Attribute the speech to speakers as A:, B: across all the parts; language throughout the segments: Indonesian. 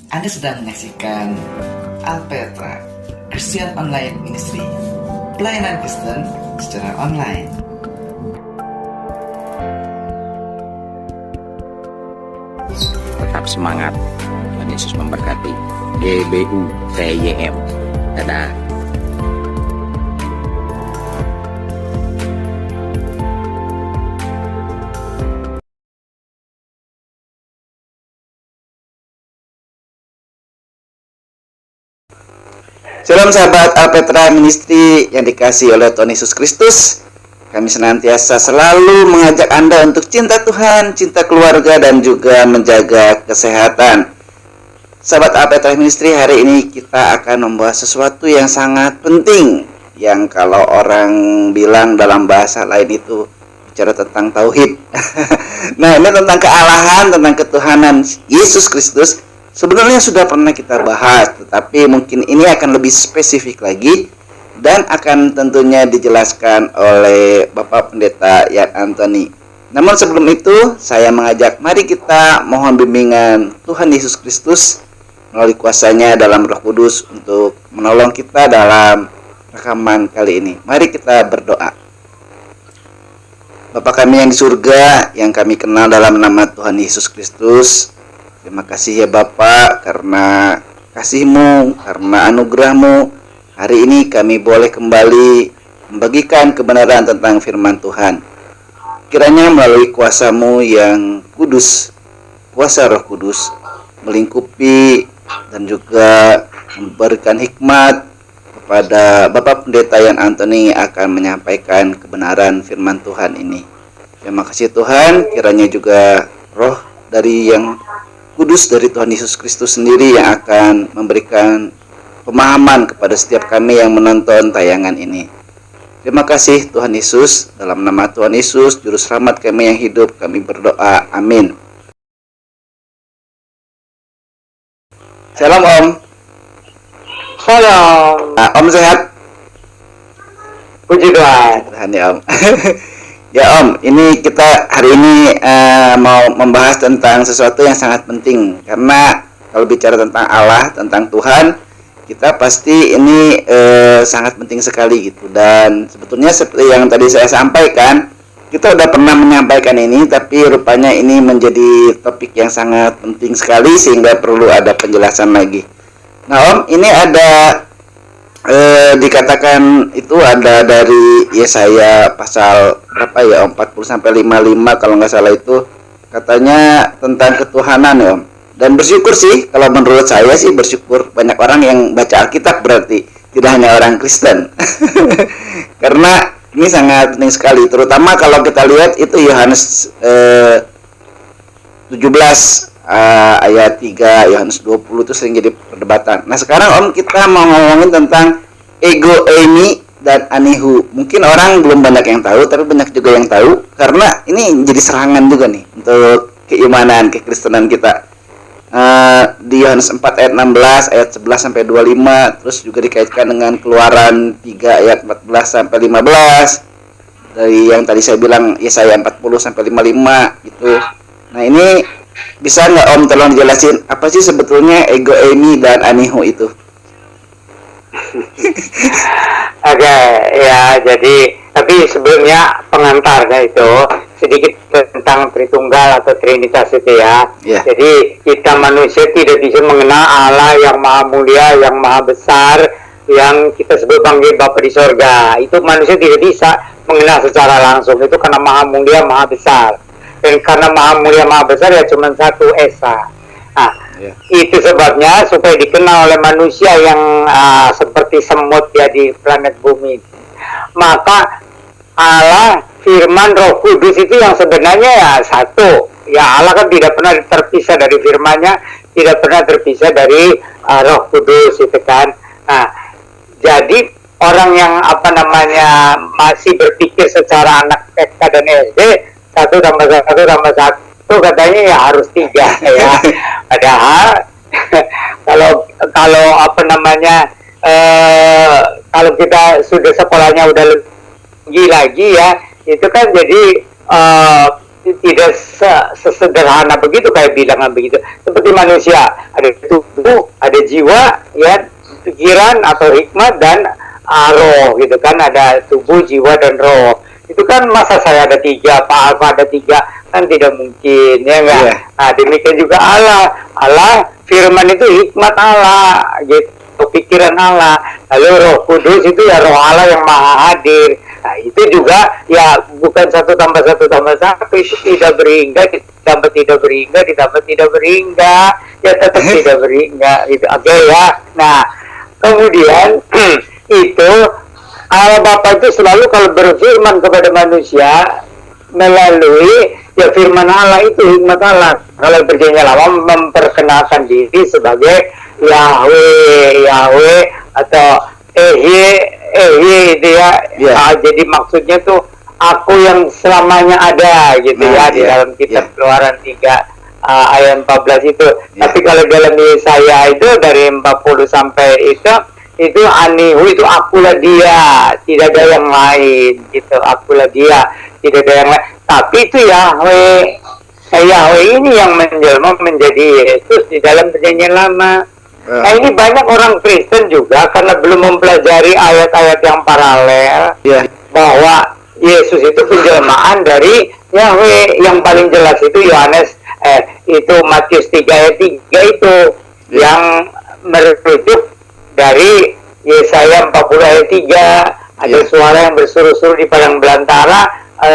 A: Anda sedang menyaksikan Alpetra Christian Online Ministry, pelayanan Kristen secara online.
B: Tetap semangat, Tuhan Yesus memberkati. GBU TYM. Dadah.
C: Shalom sahabat Alpetra Ministry yang dikasihi oleh Tuhan Yesus Kristus. Kami senantiasa selalu mengajak Anda untuk cinta Tuhan, cinta keluarga, dan juga menjaga kesehatan. Sahabat Alpetra Ministry, hari ini kita akan membahas sesuatu yang sangat penting, yang kalau orang bilang dalam bahasa lain itu bicara tentang tauhid. Nah, ini tentang kealahan, tentang ketuhanan Yesus Kristus. Sebenarnya sudah pernah kita bahas, tetapi mungkin ini akan lebih spesifik lagi dan akan tentunya dijelaskan oleh Bapak Pendeta Yan Anthony. Namun sebelum itu, saya mengajak mari kita mohon bimbingan Tuhan Yesus Kristus melalui kuasa-Nya dalam Roh Kudus untuk menolong kita dalam rekaman kali ini. Mari kita berdoa. Bapa kami yang di surga, yang kami kenal dalam nama Tuhan Yesus Kristus, terima kasih ya Bapa, karena kasih-Mu, karena anugerah-Mu, hari ini kami boleh kembali membagikan kebenaran tentang firman Tuhan. Kiranya melalui kuasa-Mu yang kudus, kuasa Roh Kudus, melingkupi dan juga memberikan hikmat kepada Bapak Pendeta Yan Anthony akan menyampaikan kebenaran firman Tuhan ini. Terima kasih Tuhan, kiranya juga roh dari yang kudus dari Tuhan Yesus Kristus sendiri yang akan memberikan pemahaman kepada setiap kami yang menonton tayangan ini. Terima kasih Tuhan Yesus, dalam nama Tuhan Yesus, Juru Selamat kami yang hidup, kami berdoa. Amin. Shalom Om.
D: Shalom.
C: Om sehat?
D: Puji Tuhan.
C: Tuhan ya Om. Ya Om, ini kita hari ini mau membahas tentang sesuatu yang sangat penting. Karena kalau bicara tentang Allah, tentang Tuhan, kita pasti ini sangat penting sekali gitu. Dan sebetulnya seperti yang tadi saya sampaikan, kita udah pernah menyampaikan ini, tapi rupanya ini menjadi topik yang sangat penting sekali sehingga perlu ada penjelasan lagi. Nah Om, ini ada dikatakan itu ada dari Yesaya pasal berapa ya Om, 40 sampai 55 kalau nggak salah, itu katanya tentang ketuhanan ya Om. Dan bersyukur sih, kalau menurut saya sih bersyukur banyak orang yang baca Alkitab, berarti tidak hanya orang Kristen. Karena ini sangat penting sekali, terutama kalau kita lihat itu Yohanes 17 ayat 3, Yohanes 20 itu sering jadi perdebatan. Nah sekarang Om, kita mau ngomongin tentang ego eimi dan anihu. Mungkin orang belum banyak yang tahu, tapi banyak juga yang tahu, karena ini jadi serangan juga nih untuk keimanan, kekristenan kita. Di Yohanes 4 ayat 16, ayat 11 sampai 25, terus juga dikaitkan dengan Keluaran 3 ayat 14 sampai 15. Dari yang tadi saya bilang Yesaya 40 sampai 55 gitu. Nah, ini bisa nggak Om tolong dijelasin apa sih sebetulnya ego eimi dan anihu itu?
D: Oke, ya, jadi tapi sebelumnya pengantarnya itu sedikit tentang Tritunggal atau Trinitas itu ya.
C: Yeah.
D: Jadi kita manusia tidak bisa mengenal Allah yang maha mulia, yang maha besar, yang kita sebut panggil Bapa di sorga. Itu manusia tidak bisa mengenal secara langsung, itu karena maha mulia, maha besar. Dan karena maha mulia, maha besar ya cuma satu esa. Nah, itu sebabnya supaya dikenal oleh manusia yang seperti semut ya di planet bumi. Maka Allah, firman, Roh Kudus itu yang sebenarnya ya satu. Ya Allah kan tidak pernah terpisah dari firman-Nya, tidak pernah terpisah dari Roh Kudus itu kan. Nah, jadi orang yang masih berpikir secara anak TK dan SD, satu tambah satu katanya ya harus 3 ya. Padahal kalau kalau kita sudah sekolahnya udah tinggi lagi ya, itu kan jadi tidak sesederhana begitu kayak bilangan begitu. Seperti manusia, ada tubuh, ada jiwa, ya, pikiran atau hikmat dan roh gitu kan, ada tubuh, jiwa dan roh. Itu kan masa saya ada 3, Pak Alfa ada 3, kan tidak mungkin, ya enggak?
C: Iya.
D: Nah, demikian juga Allah. Allah, firman itu hikmat Allah, gitu, pikiran Allah. Lalu Roh Kudus itu ya Roh Allah yang maha hadir. Nah, itu juga ya bukan 1 tambah 1 tambah 1, itu tidak berhingga, ditambah tidak berhingga, ditambah tidak berhingga, ya tetap tidak berhingga. Itu oke ya. Nah, kemudian itu Allah Bapa itu selalu kalau berfirman kepada manusia melalui ya firman Allah itu hikmat Allah. Kalau perjanjian lama memperkenalkan diri sebagai Yahweh atau Ehye itu ya. Jadi maksudnya tuh aku yang selamanya ada gitu di dalam kitab Keluaran 3 ayat 14 itu. Tapi kalau dalam Yesaya itu dari 40 sampai itu anihu itu akulah dia, tidak ada yang lain gitu. Akulah dia, tidak ada yang lain. Tapi itu Yahweh ini yang menjelma menjadi Yesus di dalam perjanjian lama. Nah, ini banyak orang Kristen juga karena belum mempelajari ayat-ayat yang paralel bahwa Yesus itu penjelmaan dari Yahweh. Yang paling jelas itu itu Matius 3 ayat 3 itu yang merujuk dari Yesaya 40 ayat 3. Ada suara yang berseru-seru di padang belantara,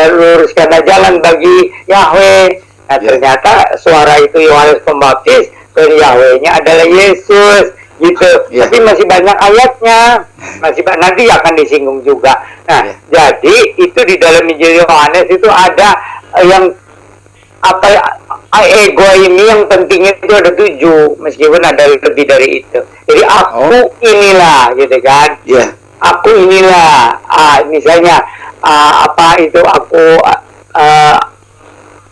D: luruskanlah jalan bagi Yahweh. Nah, ternyata suara itu Yohanes Pembaptis, dan Yahweh-nya adalah Yesus gitu. Tapi masih banyak ayatnya, nanti akan disinggung juga. Nah, jadi itu di dalam Injil Yohanes itu ada yang ego ini yang pentingnya itu ada 7, meskipun ada lebih dari itu. Jadi aku inilah gitu kan. Aku inilah misalnya itu aku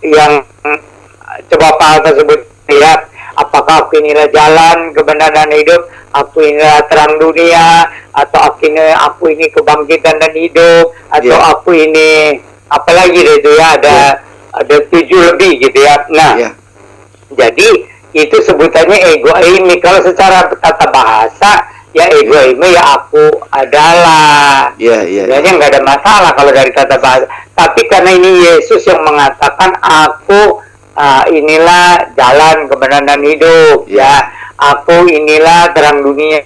D: yang coba Pak tersebut lihat, apakah aku inilah jalan kebenaran dan hidup, aku inilah terang dunia, atau aku ini kebangkitan dan hidup, atau aku ini apalagi itu ya, ada 7 lebih gitu ya. Nah, jadi itu sebutannya ego ini. Kalau secara tata bahasa ya ego ini ya aku adalah. Sebenarnya nggak ada masalah kalau dari tata bahasa. Tapi karena ini Yesus yang mengatakan aku inilah jalan kebenaran dan hidup, ya. Aku inilah terang dunia,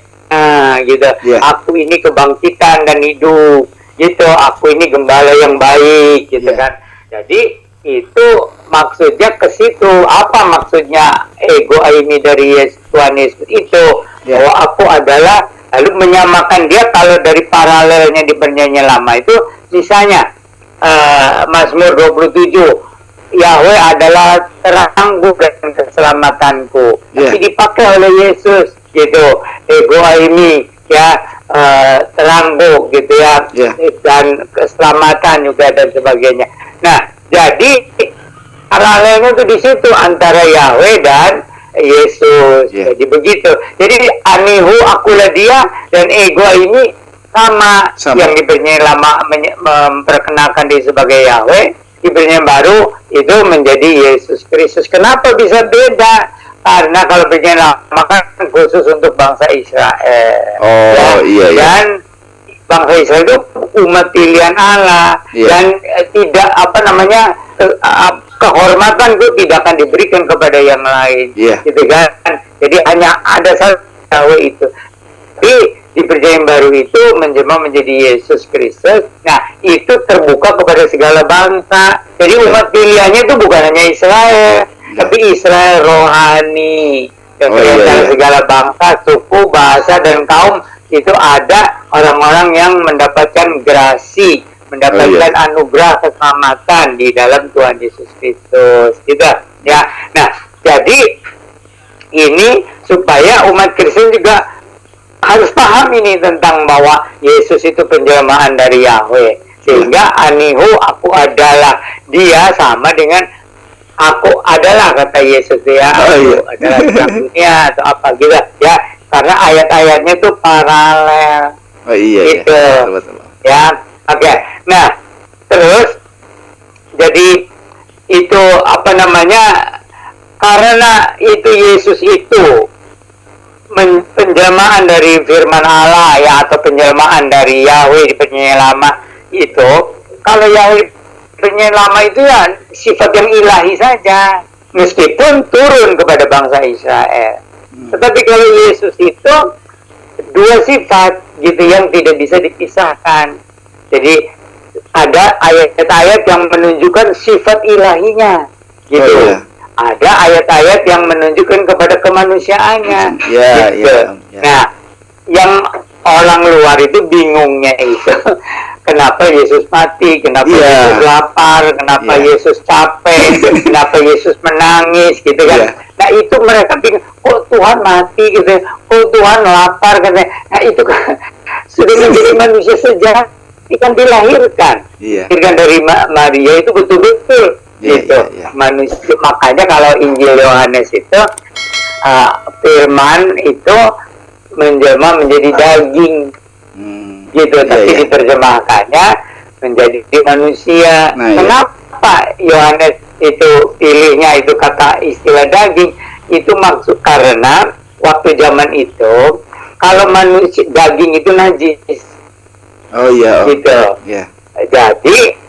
D: gitu. Aku ini kebangkitan dan hidup, gitu. Aku ini gembala yang baik, gitu kan. Jadi itu maksudnya ke situ. Apa maksudnya ego ini dari Tuhan Yesus itu? Bahwa aku adalah, lalu menyamakan dia. Kalau dari paralelnya di perjanjian lama itu, misalnya Mazmur 27, Yahweh adalah terangku dan keselamatanku. Tapi dipakai oleh Yesus gitu. Ego ini ya terangku gitu ya. Dan keselamatan juga dan sebagainya. Nah, jadi paralelnya itu di situ antara Yahweh dan Yesus. Jadi begitu. Jadi anihu akulah dia dan ego ini sama. Yang di perjanjian lama memperkenalkan dia sebagai Yahweh, di perjanjian baru itu menjadi Yesus Kristus. Kenapa bisa beda? Karena kalau perjanjian lama kan khusus untuk bangsa Israel. Dan bangsa Israel itu umat pilihan Allah, dan tidak kehormatan itu tidak akan diberikan kepada yang lain, gitu kan? Jadi hanya ada satu Yahweh itu. Tapi di perjanjian baru itu menjelma menjadi Yesus Kristus. Nah, itu terbuka kepada segala bangsa. Jadi umat pilihannya itu bukan hanya Israel, tapi Israel rohani. Dan segala bangsa, suku, bahasa, dan kaum itu ada orang-orang yang mendapatkan grasi, mendapatkan anugerah keselamatan di dalam Tuhan Yesus Kristus, gitu ya. Nah, jadi ini supaya umat Kristen juga harus paham ini tentang bahwa Yesus itu penjelmaan dari Yahweh, sehingga anihu aku adalah dia sama dengan aku adalah, kata Yesus ya. Aku adalah terang dunia atau apa gitu ya, karena ayat-ayatnya itu paralel. Gitu. Betul. Ya, oke. Nah, terus jadi itu apa namanya, karena itu Yesus itu penjelmaan dari firman Allah ya, atau penjelmaan dari Yahweh penyelamat itu. Kalau Yahweh penyelamat itu ya sifat yang ilahi saja, meskipun turun kepada bangsa Israel. Tetapi kalau Yesus itu dua sifat gitu yang tidak bisa dipisahkan. Jadi ada ayat-ayat yang menunjukkan sifat ilahinya gitu.
C: Oh, iya.
D: Ada ayat-ayat yang menunjukkan kepada kemanusiaannya.
C: Ya,
D: gitu.
C: ya, ya.
D: Nah, yang orang luar itu bingungnya itu kenapa Yesus mati, kenapa
C: Iya.
D: Yesus lapar, kenapa
C: Iya.
D: Yesus capek, kenapa Yesus menangis gitu kan.
C: Iya.
D: Nah itu mereka bingung, kok Tuhan mati gitu, kok Tuhan lapar katanya. Nah itu kan sudah menjadi manusia sejati, kan dilahirkan.
C: Iya.
D: Dilahirkan dari Maria itu betul-betul
C: Iya,
D: gitu.
C: iya, iya.
D: Manusia, makanya kalau Injil Yohanes itu firman itu menjelma menjadi daging gitu,
C: Iya,
D: tapi
C: iya.
D: diterjemahkannya menjadi manusia.
C: Nah, iya.
D: Kenapa Yohanes itu pilihnya itu kata istilah daging? Itu maksud karena waktu zaman itu kalau manusia daging itu najis
C: Oh iya, Om.
D: gitu.
C: Iya.
D: Jadi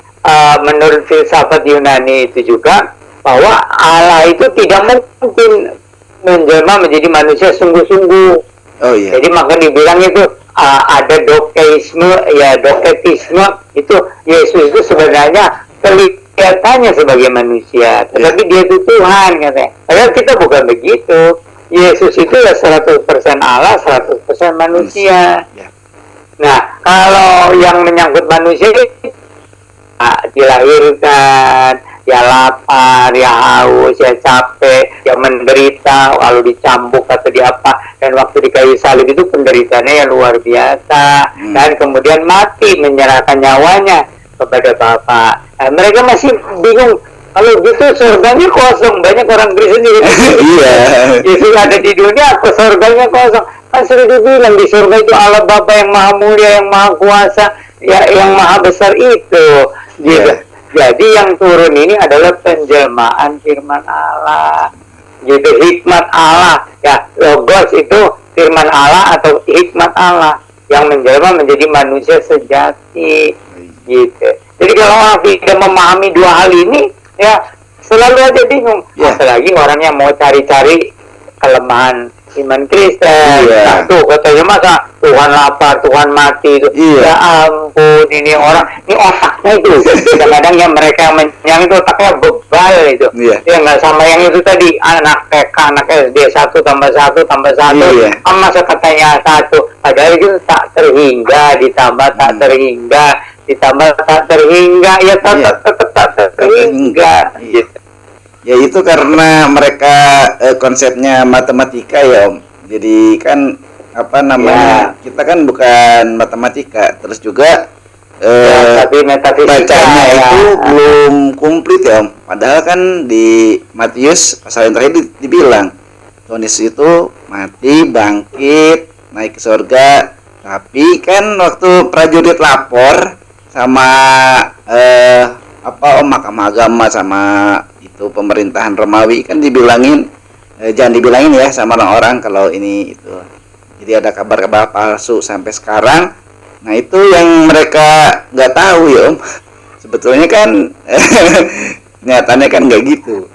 D: menurut filsafat Yunani itu juga bahwa Allah itu tidak mungkin menjelma menjadi manusia sungguh-sungguh.
C: Oh iya.
D: Jadi maka dibilang itu ada dokeisme, ya doketisme itu Yesus itu sebenarnya kelihatannya sebagai manusia, tetapi dia itu Tuhan katanya. Padahal kita bukan begitu. Yesus itu ya 100% Allah, 100% manusia.
C: Ya.
D: Nah, kalau yang menyangkut manusia dilahirkan, ya lapar, ya haus, ya capek, ya menderita, lalu dicambuk atau di apa, dan waktu di kayu salib itu penderitaannya yang luar biasa, dan kemudian mati menyerahkan nyawanya kepada Bapa. Nah, mereka masih bingung, kalau gitu surganya kosong. Banyak orang Kristen juga
C: Iya.
D: Yesus ada di dunia, apa surganya kosong? Kan sudah dibilang di surga itu Allah Bapa yang maha mulia, yang maha kuasa, ya yang maha besar itu gitu.
C: Iya.
D: Jadi yang turun ini adalah penjelmaan firman Allah gitu, hikmat Allah ya, logos itu firman Allah atau hikmat Allah yang menjelma menjadi manusia sejati gitu. Jadi kalau orang tidak memahami dua hal ini ya selalu aja bingung.
C: Ya.
D: Apalagi orang yang mau cari-cari kelemahan iman Kristen.
C: Iya.
D: Nah, tuh katanya masa Tuhan lapar, Tuhan mati itu.
C: Iya.
D: Ya ampun, ini orang, ini otaknya itu. Kadang-kadang yang mereka yang itu otaknya bebal itu.
C: Iya.
D: Ya nggak sama yang itu tadi, anak TK, anak SD 1 tambah 1 tambah 1.
C: Iya.
D: Masa katanya 1. Padahal itu tak terhingga, ditambah tak terhingga, ditambah tak terhingga, ya tetap tak terhingga.
C: Iya.
D: Gitu.
C: Ya itu karena mereka konsepnya matematika ya Om. Jadi kan apa namanya, kita kan bukan matematika, terus juga
D: Tapi metafisika
C: bacanya
D: ya.
C: itu belum komplit ya Om. Padahal kan di Matius pasal yang terakhir dibilang Tuhan Yesus itu mati, bangkit, naik ke surga. Tapi kan waktu prajurit lapor sama mahkamah agama sama itu pemerintahan Romawi kan dibilangin jangan dibilangin ya sama orang-orang kalau ini itu. Jadi ada kabar-kabar palsu sampai sekarang. Nah itu yang mereka nggak tahu ya Om. Sebetulnya kan nyatanya kan nggak gitu.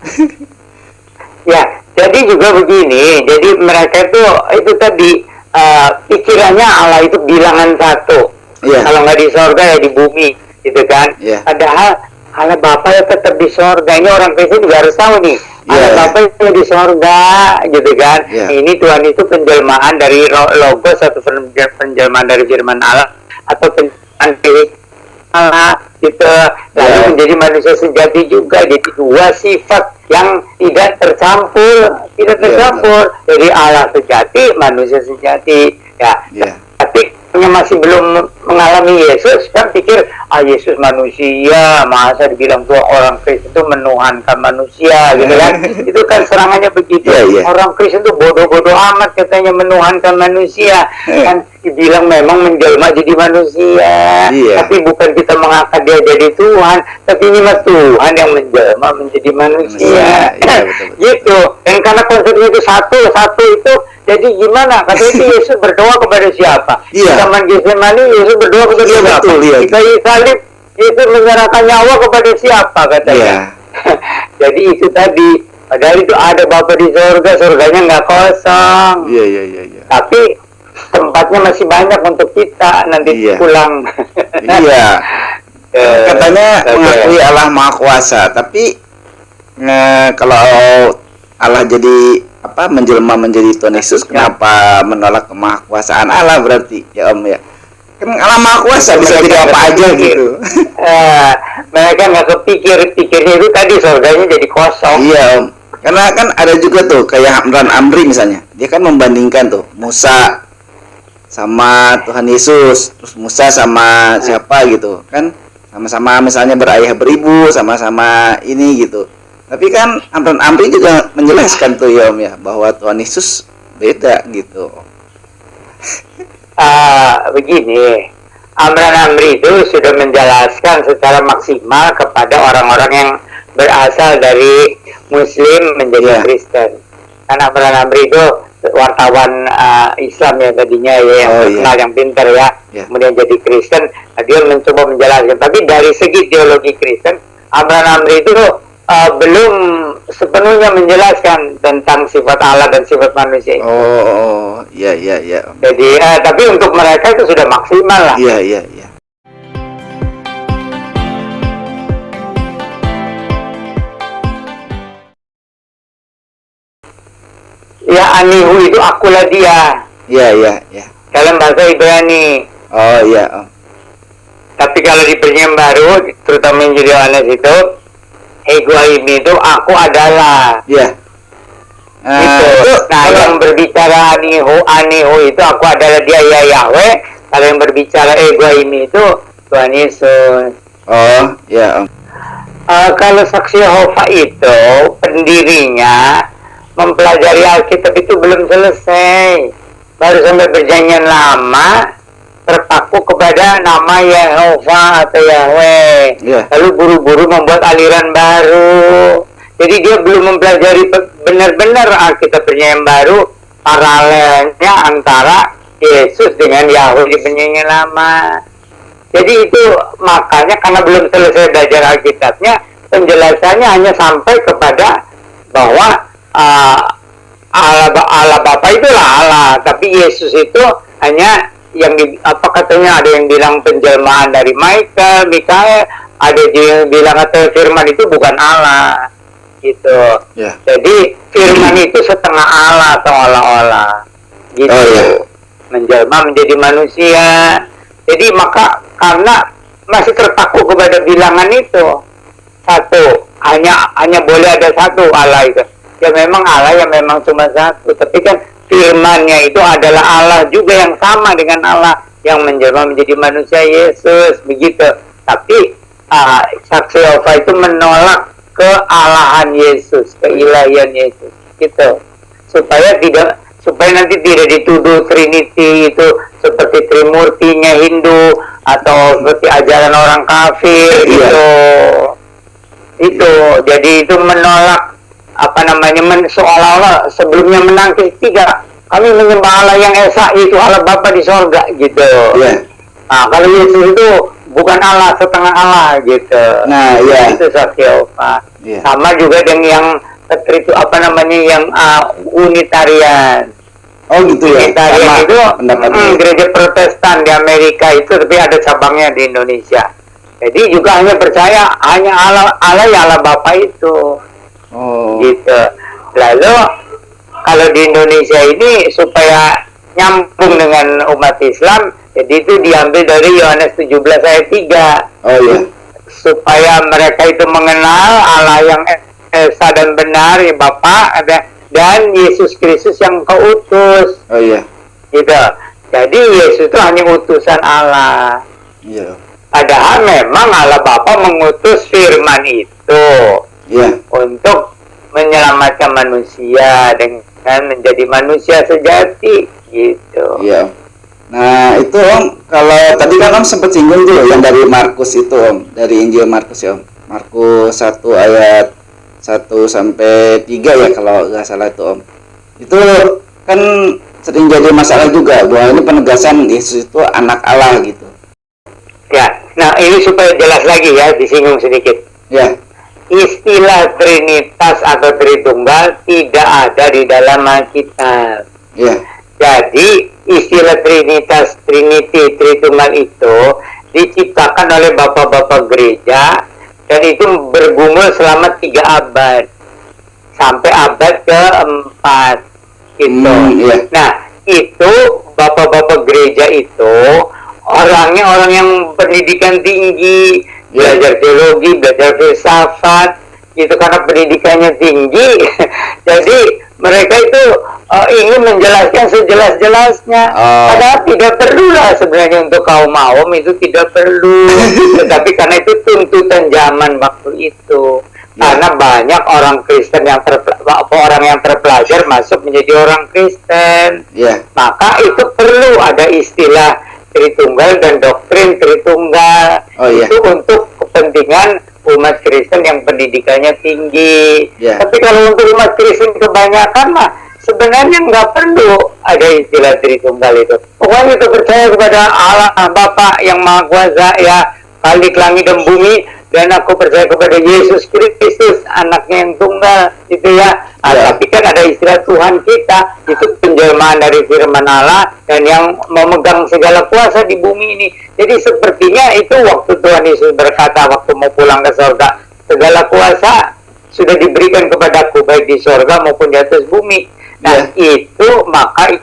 D: Ya, jadi juga begini. Jadi mereka itu tadi pikirannya Allah itu bilangan 1.
C: Iya.
D: Kalau nggak di sorga ya di bumi, gitu kan?
C: Iya.
D: Padahal Allah Bapa ya tetap di sorga. Ini orang Kristen juga harus tahu nih. Allah
C: Iya.
D: Bapa itu di sorga, gitu kan?
C: Iya.
D: Ini Tuhan itu penjelmaan dari logos atau penjelmaan dari firman Allah atau penjelmaan dari Allah gitu. Lalu
C: Iya.
D: menjadi manusia sejati juga. Jadi dua sifat yang tidak tercampur,
C: Iya,
D: Jadi Allah sejati, manusia sejati. Ya.
C: Iya.
D: Tapi masih belum mengalami Yesus kan pikir Yesus manusia, masa dibilang tuh orang Kristen itu menuhankan manusia gitu kan. Itu kan serangannya begitu. Orang Kristen itu bodoh-bodoh amat katanya menuhankan manusia. Kan dibilang memang menjelma jadi manusia. Tapi bukan kita mengangkat dia jadi Tuhan, tapi ini mah Tuhan yang menjelma menjadi manusia. Gitu. Dan karena konsepnya itu satu itu, jadi gimana? Katanya itu Yesus berdoa kepada siapa? Di zaman Getsemani Yesus berdoa kepada siapa? Di kayu salib Yesus menyerahkan nyawa kepada siapa katanya? Jadi itu tadi. Padahal itu ada Bapa di surga, surganya nggak kosong. Tapi tempatnya masih banyak untuk kita nanti pulang.
C: Katanya mengakui Allah Maha Kuasa, tapi kalau Allah jadi menjelma menjadi Tuhan Yesus, kenapa menolak kemahakuasaan Allah berarti ya Om ya? Kan Allah Maha Kuasa, bisa jadi apa aja gitu.
D: Mereka nggak pikirnya itu tadi surganya jadi kosong.
C: Iya Om, karena kan ada juga tuh kayak Amran Amri misalnya, dia kan membandingkan tuh Musa sama Tuhan Yesus, terus Musa sama siapa gitu kan, sama-sama misalnya berayah beribu, sama-sama ini gitu. Tapi kan Amran Amri juga menjelaskan tuh ya Om ya, bahwa Tuhan Yesus beda gitu.
D: Begini, Amran Amri itu sudah menjelaskan secara maksimal kepada orang-orang yang berasal dari Muslim menjadi Kristen. Karena Amran Amri itu wartawan Islam ya tadinya ya, yang terkenal, yang pintar ya, kemudian jadi Kristen. Dia mencoba menjelaskan, tapi dari segi teologi Kristen, Amran Amri itu belum sepenuhnya menjelaskan tentang sifat Allah dan sifat manusia itu.
C: Iya.
D: Jadi, tapi untuk mereka itu sudah maksimal lah.
C: Iya.
D: Ya, anihu itu akulah dia.
C: Iya.
D: Dalam bahasa Ibrani.
C: Iya.
D: Tapi kalau di Perjanjian Baru, terutama Injil Yohanes itu, Egoim itu aku adalah.
C: Iya.
D: Gitu. Nah, yang berbicara anihu itu aku adalah dia ya Yahweh. Kalau yang berbicara Egoim itu Tuhan Yesus.
C: Iya.
D: Kalau saksi Yehova itu pendirinya mempelajari Alkitab itu belum selesai. Baru sampai Perjanjian Lama terpaku kepada nama Yehova atau Yahweh. Lalu buru-buru membuat aliran baru. Jadi dia belum mempelajari benar-benar Alkitab Perjanjian Baru, paralelnya antara Yesus dengan Yahweh di Perjanjian Lama. Jadi itu makanya karena belum selesai belajar Alkitabnya, penjelasannya hanya sampai kepada bahwa Allah Bapa itulah Allah, tapi Yesus itu hanya yang katanya ada yang bilang penjelmaan dari Mikael, ada yang bilang atau firman itu bukan Allah gitu. Jadi firman itu setengah Allah atau olah-olah gitu. Menjelma menjadi manusia. Jadi maka karena masih terpaku kepada bilangan itu satu, hanya boleh ada satu Allah itu. Ya memang Allah yang memang cuma satu, tapi kan firman-Nya itu adalah Allah juga yang sama dengan Allah yang menjelma menjadi manusia, Yesus begitu. Tapi saksi Yehova itu menolak kealahan Yesus, keilahian Yesus gitu. Supaya nanti tidak dituduh Trinity itu seperti Trimurtinya Hindu atau seperti ajaran orang kafir gitu. Itu jadi itu menolak seolah-olah sebelumnya menangkis tiga. Kami menyembah Allah yang esa, itu Allah Bapa di sorga gitu. Nah, kalau Yesus itu bukan Allah, setengah Allah gitu.
C: Nah,
D: itu saksi Yehova. Sama juga dengan yang itu yang unitarian.
C: Gitu ya.
D: Unitarian itu gereja Protestan di Amerika itu, tapi ada cabangnya di Indonesia. Jadi juga hanya percaya hanya Allah ya Allah Bapa itu. Gitu. Lalu kalau di Indonesia ini supaya nyambung dengan umat Islam, jadi itu diambil dari Yohanes 17 ayat 3. Supaya mereka itu mengenal Allah yang esa dan benar ya Bapa dan Yesus Kristus yang Kau utus. Gitu. Jadi Yesus itu hanya utusan Allah.
C: Iya.
D: Padahal memang Allah Bapa mengutus firman itu
C: Iya.
D: untuk menyelamatkan manusia dengan menjadi manusia sejati gitu.
C: Iya. Nah, itu Om, kalau tadi kan Om sempat singgung tuh yang dari Markus itu Om, dari Injil Markus ya Om. Markus 1 ayat 1 sampai 3 ya kalau nggak salah itu Om. Itu kan sering jadi masalah juga bahwa ini penegasan Yesus itu anak Allah gitu.
D: Ya, nah ini supaya jelas lagi ya, disinggung sedikit.
C: Ya.
D: Istilah Trinitas atau Tritunggal tidak ada di dalam Alkitab.
C: Ya.
D: Jadi istilah Trinitas, Trinity, Tritunggal itu diciptakan oleh bapak-bapak gereja dan itu bergumul selama 3 abad sampai abad ke-4 gitu.
C: Iya.
D: Nah itu bapak-bapak gereja itu orangnya orang yang pendidikan tinggi, belajar teologi, belajar filsafat, itu karena pendidikannya tinggi. Jadi mereka itu ingin menjelaskan sejelas-jelasnya. Padahal tidak perlu lah sebenarnya untuk kaum awam itu tidak perlu. Tetapi karena itu tuntutan zaman waktu itu. Karena banyak orang Kristen yang orang yang terpelajar masuk menjadi orang Kristen. Maka itu perlu ada istilah Tritunggal dan doktrin Tritunggal. Itu untuk kepentingan umat Kristen yang pendidikannya tinggi. Tapi kalau untuk umat Kristen kebanyakan mah sebenarnya nggak perlu ada istilah Tritunggal itu. Pokoknya kita percaya kepada Allah Bapa yang Maha Kuasa ya, Khalik langit dan bumi, dan aku percaya kepada Yesus Kristus anaknya yang tunggal gitu ya. Tapi kan ada istilah Tuhan kita, itu penjelmaan dari firman Allah dan yang memegang segala kuasa di bumi ini. Jadi sepertinya itu waktu Tuhan Yesus berkata waktu mau pulang ke surga, segala kuasa sudah diberikan kepadaku baik di surga maupun di atas bumi. Nah itu maka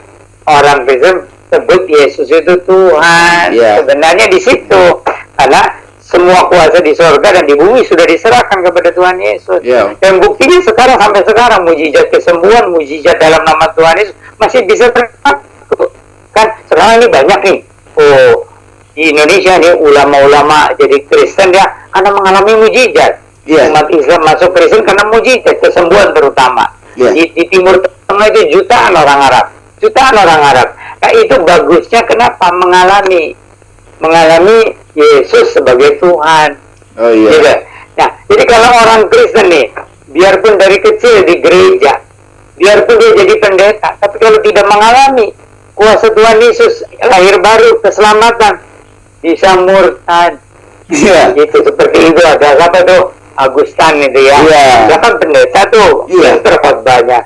D: orang Kristen sebut Yesus itu Tuhan. Sebenarnya di situ karena semua kuasa di surga dan di bumi sudah diserahkan kepada Tuhan Yesus. Dan buktinya sekarang sampai sekarang mujizat kesembuhan, mujizat dalam nama Tuhan Yesus masih bisa terlaku. Kan sekarang ini banyak nih. Di Indonesia nih ulama-ulama jadi Kristen ya karena mengalami mujizat. Umat Islam masuk Kristen karena mujizat kesembuhan terutama. Di Timur Tengah itu jutaan orang Arab. Nah itu bagusnya kenapa mengalami Yesus sebagai Tuhan. Gitu. Nah, jadi kalau orang Kristen nih, biarpun dari kecil di gereja, biarpun dia jadi pendeta, tapi kalau tidak mengalami kuasa Tuhan Yesus, lahir baru, keselamatan, bisa murtad. Gitu, seperti itu ada apa tuh? Agustan itu ya. Dia kan pendeta tuh, yang terkhotbahnya.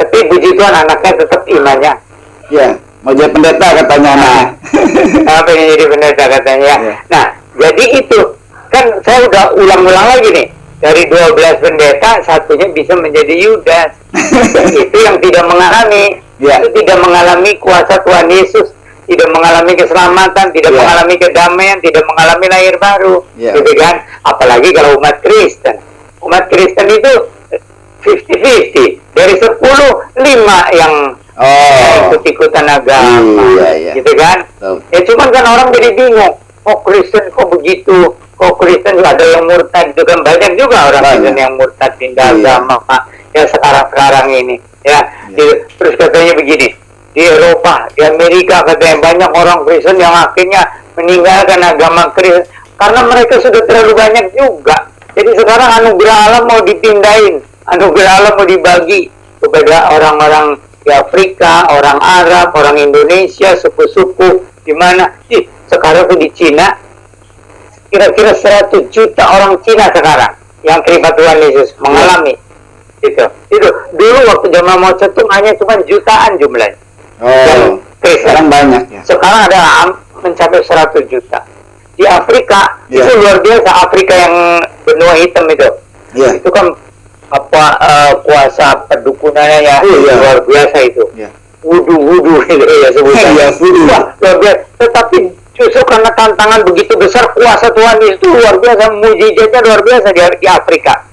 D: Tapi puji Tuhan anaknya tetap imannya.
C: Mau jadi pendeta katanya anaknya.
D: Pengen jadi pendeta katanya. Nah, jadi itu kan saya udah ulang-ulang lagi nih. Dari 12 pendeta satunya bisa menjadi Yudas. Itu yang tidak mengalami. Itu tidak mengalami kuasa Tuhan Yesus, tidak mengalami keselamatan, tidak mengalami kedamaian, tidak mengalami lahir baru. Gitu kan? Apalagi kalau umat Kristen. Umat Kristen itu 50-50. Dari 10, 5 yang ikut-ikutan agama, gitu kan? Ya cuman kan orang jadi bingung. Kristen kok begitu? Kristen ada yang murtad, itu kan banyak juga orang Kristen yang murtad pindah agama, Pak. Ya sekarang ini, ya. Terus katanya begini, di Eropa, di Amerika katanya banyak orang Kristen yang akhirnya meninggalkan agama Kristen karena mereka sudah terlalu banyak juga. Jadi sekarang anugerah Allah mau dipindahin, anugerah Allah mau dibagi kepada orang-orang di Afrika, orang Arab, orang Indonesia, suku-suku di mana? Sekarang tuh di Cina kira-kira 100 juta orang Cina sekarang yang terima Tuhan Yesus mengalami itu dulu waktu zaman Mao Zedong hanya cuma jutaan jumlahnya. Sekarang banyak ya. Sekarang ada mencapai 100 juta. Di Afrika itu luar biasa. Afrika yang benua hitam itu. Itu kan kuasa perdukunannya ya luar biasa itu. Wudu gitu ya sebutnya. Luar biasa. Tetapi justru karena tantangan begitu besar, kuasa Tuhan itu luar biasa, mujizatnya luar biasa di Afrika.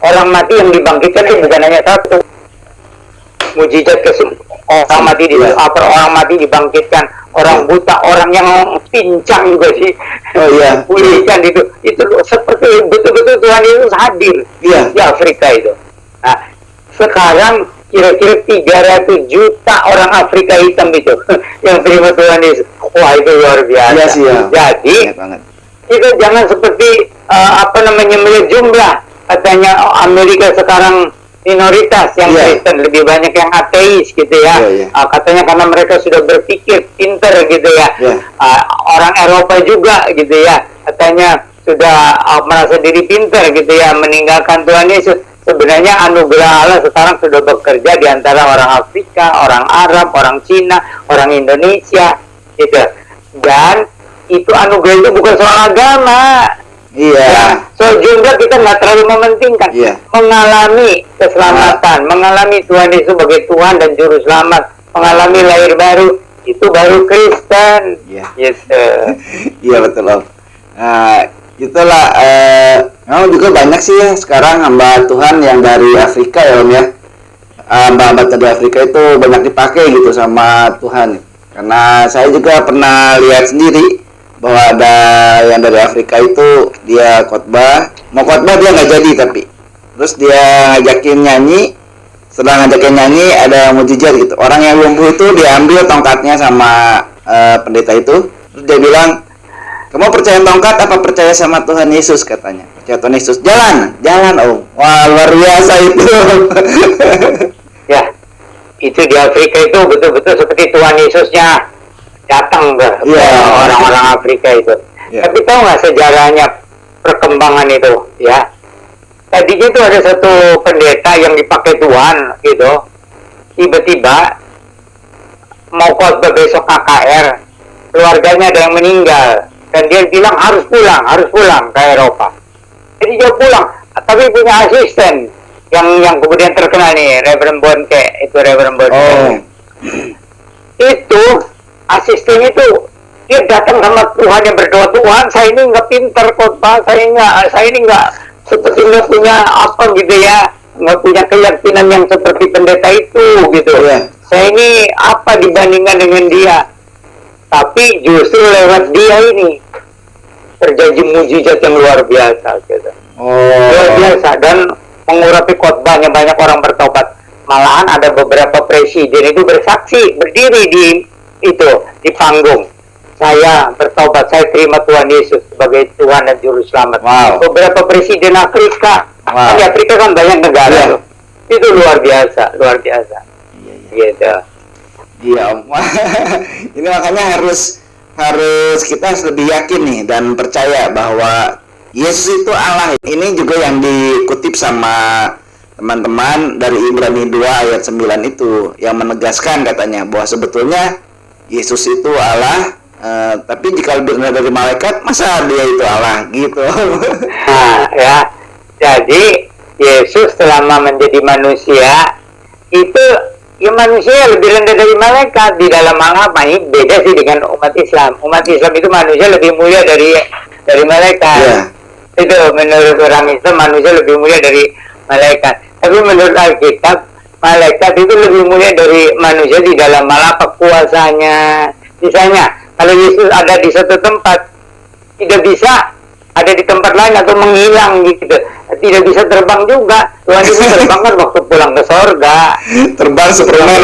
D: Orang mati yang dibangkitkan itu bukan hanya satu. mujizat orang mati orang mati dibangkitkan, orang buta, orang yang pincang juga sih pulihkan itu seperti betul-betul Tuhan Yesus hadir di Afrika itu. Nah, sekarang kira-kira 300 juta orang Afrika hitam itu yang terima Tuhan Yesus. Wah, itu luar biasa. Jadi kita jangan seperti melihat jumlah, katanya Amerika sekarang minoritas yang Kristen, lebih banyak yang ateis gitu ya. Katanya karena mereka sudah berpikir pinter gitu ya. Orang Eropa juga gitu ya, katanya sudah merasa diri pinter gitu ya, meninggalkan Tuhan Yesus. Sebenarnya anugerah Allah sekarang sudah bekerja di antara orang Afrika, orang Arab, orang Cina, orang Indonesia gitu. Dan itu anugerah itu bukan soal agama. Soal jumlah kita nggak terlalu mementingkan. Mengalami keselamatan, mengalami Tuhan Yesus sebagai Tuhan dan Juru Selamat, mengalami lahir baru, itu baru Kristen.
C: Iya betul Om. Itulah memang juga banyak sih ya sekarang hamba Tuhan yang dari Afrika ya Om ya. Hamba-hamba dari Afrika itu banyak dipakai gitu sama Tuhan. Karena saya juga pernah lihat sendiri bahwa ada yang dari Afrika itu dia mau khotbah dia nggak jadi, tapi terus dia ngajakin nyanyi. Setelah ngajakin nyanyi ada mujizat gitu, orang yang lumpuh itu diambil tongkatnya sama pendeta itu, terus dia bilang, kamu percaya tongkat apa percaya sama Tuhan Yesus, katanya. Percaya Tuhan Yesus. Jalan Om. Wah, luar biasa itu.
D: Ya, itu di Afrika itu betul-betul seperti Tuhan Yesusnya datang ke orang-orang Afrika itu. Tapi tahu nggak sejarahnya perkembangan itu ya? Tadinya itu ada satu pendeta yang dipakai Tuhan gitu, tiba-tiba mau khotbah besok KKR, keluarganya ada yang meninggal dan dia bilang harus pulang ke Eropa. Jadi dia pulang, tapi punya asisten yang kemudian terkenal nih, Reverend Bonke, itu asisten itu dia datang sama Tuhan yang berdoa, Tuhan saya ini nggak pintar khotbah, saya ini nggak seperti nggak punya apa gitu ya, nggak punya keyakinan yang seperti pendeta itu gitu. Saya ini apa dibandingkan dengan dia, tapi justru lewat dia ini terjadi mujizat yang luar biasa gitu. Luar biasa, dan mengurapi khotbahnya banyak orang bertobat. Malahan ada beberapa presiden itu bersaksi, berdiri di panggung. Saya bertobat, saya terima Tuhan Yesus sebagai Tuhan dan Juru Selamat. Beberapa presiden Afrika, di Afrika kan banyak negara, itu luar biasa. Gitu.
C: Iya Om. Ini makanya harus kita lebih yakin nih dan percaya bahwa Yesus itu Allah. Ini juga yang dikutip sama teman-teman dari Ibrani 2 ayat 9 itu, yang menegaskan katanya bahwa sebetulnya Yesus itu Allah, tapi jika lebih rendah dari malaikat, masa dia itu Allah gitu.
D: Nah ya, jadi Yesus selama menjadi manusia itu ya manusia lebih rendah dari malaikat di dalam hal apa? Ini beda sih dengan umat Islam. Umat Islam itu manusia lebih mulia dari malaikat. Itu menurut orang Islam manusia lebih mulia dari malaikat. Tapi menurut Alkitab malaikat itu lebih mulia dari manusia di dalam hal apa? Kuasanya. Misalnya kalau Yesus ada di satu tempat, tidak bisa ada di tempat lain atau menghilang gitu, tidak bisa terbang juga. Tuhan Yesus terbang kan waktu pulang ke sorga,
C: terbang Superman,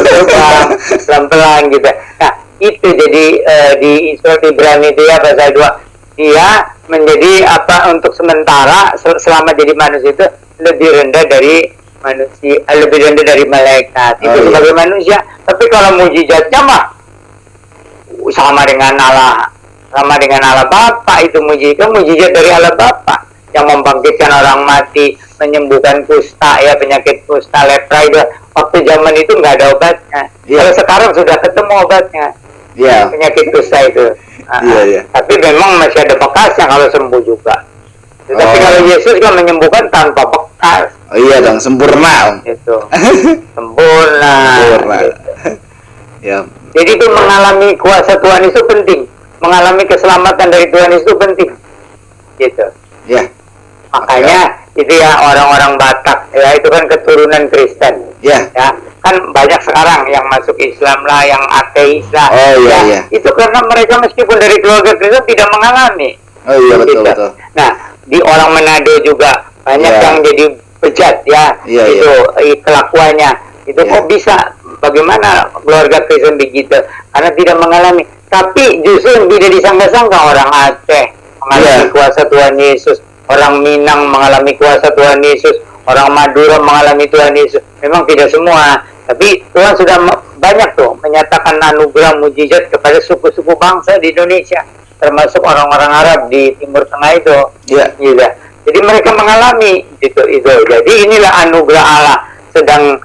D: terbang pelan-pelan gitu. Nah itu jadi di surat Ibrani dia pasal 2, dia menjadi apa, untuk sementara selama jadi manusia itu lebih rendah dari manusia, lebih rendah dari malaikat itu sebagai manusia. Tapi kalau mujizatnya mah sama dengan Allah Bapa, itu mujizat dari Allah Bapa yang membangkitkan orang mati, menyembuhkan kusta ya, penyakit kusta, lepra itu waktu zaman itu nggak ada obatnya. Kalau sekarang sudah ketemu obatnya, penyakit kusta itu. Tapi memang masih ada bekasnya kalau sembuh juga. Tapi kalau Yesus kan menyembuhkan tanpa bekas.
C: Dong, sempurna Om.
D: Itu sempurna.
C: Gitu.
D: Jadi itu mengalami kuasa Tuhan itu penting, mengalami keselamatan dari Tuhan itu penting, gitu. Makanya itu ya orang-orang Batak ya, itu kan keturunan Kristen. Ya, kan banyak sekarang yang masuk Islam lah, yang ateis lah.
C: Oh, iya,
D: Ya,
C: iya.
D: itu karena mereka meskipun dari keluarga Kristen tidak mengalami.
C: Oh iya, betul,
D: Gitu.
C: betul.
D: Nah, di orang Manado juga banyak
C: Iya.
D: yang jadi bejat ya,
C: Iya,
D: itu kelakuannya. Itu
C: Iya.
D: kok bisa? Bagaimana keluarga Kristen begitu? Karena tidak mengalami. Tapi justru yang tidak disangka-sangka orang Aceh mengalami
C: Iya.
D: kuasa Tuhan Yesus, orang Minang mengalami kuasa Tuhan Yesus, orang Madura mengalami Tuhan Yesus. Memang tidak semua, tapi Tuhan sudah banyak tuh menyatakan anugerah mujizat kepada suku-suku bangsa di Indonesia, termasuk orang-orang Arab di Timur Tengah itu.
C: Iya.
D: Gitu. Jadi mereka mengalami itu. Jadi inilah anugerah Allah sedang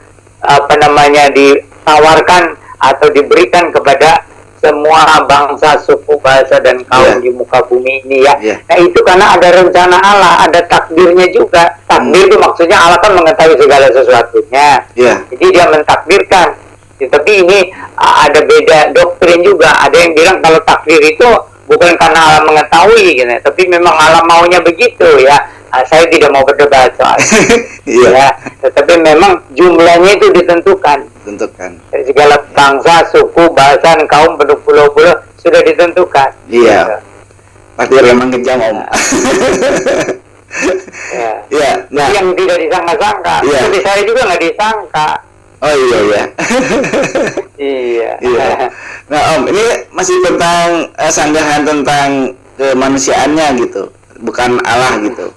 D: ditawarkan atau diberikan kepada semua bangsa, suku, bahasa dan kaum
C: Iya.
D: di muka bumi ini ya.
C: Iya.
D: Nah itu karena ada rencana Allah, ada takdirnya juga. Takdir itu maksudnya Allah kan mengetahui segala sesuatunya.
C: Iya.
D: Jadi dia mentakdirkan. Ya, tapi ini ada beda doktrin juga. Ada yang bilang kalau takdir itu bukan karena Allah mengetahui, gitu, tapi memang Allah maunya begitu ya. Saya tidak mau berdebat soal
C: Iya.
D: ya, tetapi memang jumlahnya itu ditentukan.
C: Tentukan.
D: Dari segala bangsa, suku, bahasa, kaum, penduduk pulau-pulau sudah ditentukan.
C: Iya. Takdir memang kejam, Om.
D: Ya.
C: Iya. Nah,
D: Yang tidak disangka-sangka.
C: Iya.
D: Seperti saya juga nggak disangka.
C: oh iya, iya.
D: Iya.
C: Iya. Nah, Om, ini masih tentang sanggahan tentang kemanusiaannya gitu, bukan Allah gitu.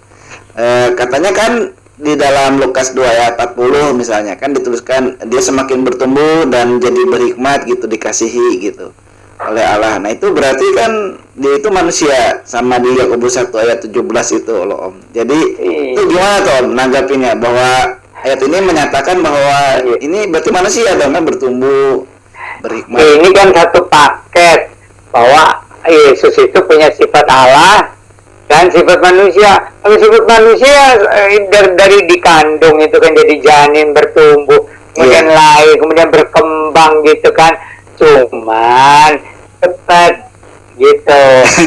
C: Katanya kan di dalam Lukas 2 ayat 40 misalnya kan dituliskan dia semakin bertumbuh dan jadi berhikmat gitu, dikasihi gitu oleh Allah. Nah, itu berarti kan dia itu manusia sama di Yakobus 1 ayat 17 itu loh, Om. Jadi itu gimana tuh, Om, nanggapinnya bahwa ayat ini menyatakan bahwa ini berarti manusia dong kan, bertumbuh, berhikmat.
D: Ini kan satu paket bahwa Yesus itu punya sifat Allah dan sifat manusia. Kalau sifat manusia dari dikandung itu kan jadi janin, bertumbuh, kemudian lahir, kemudian berkembang gitu kan. Cuman cepat gitu.